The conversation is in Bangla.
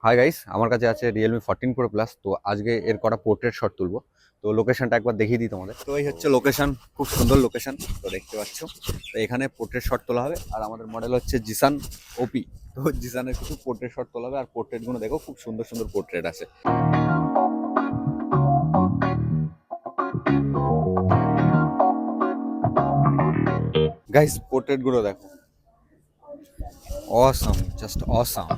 হাই গাইস, আমার কাছে আছে Realme 14 Pro Plus। তো আজকে এর কটা পোর্ট্রেট শট তুলবো। তো লোকেশনটা একবার দেখিয়ে দিই তোমাদের। তো এই হচ্ছে লোকেশন, খুব সুন্দর লোকেশন। তো দেখতে পাচ্ছ, তো এখানে পোর্ট্রেট শট তোলা হবে। আর আমাদের মডেল হচ্ছে জিসান ওপি। তো জিসানের কিছু পোর্ট্রেট শট তোলা হবে। আর পোর্ট্রেটগুলো দেখো, খুব সুন্দর সুন্দর পোর্ট্রেট আছে। গাইস, পোর্ট্রেটগুলো দেখো, অসাম, জাস্ট অসাম।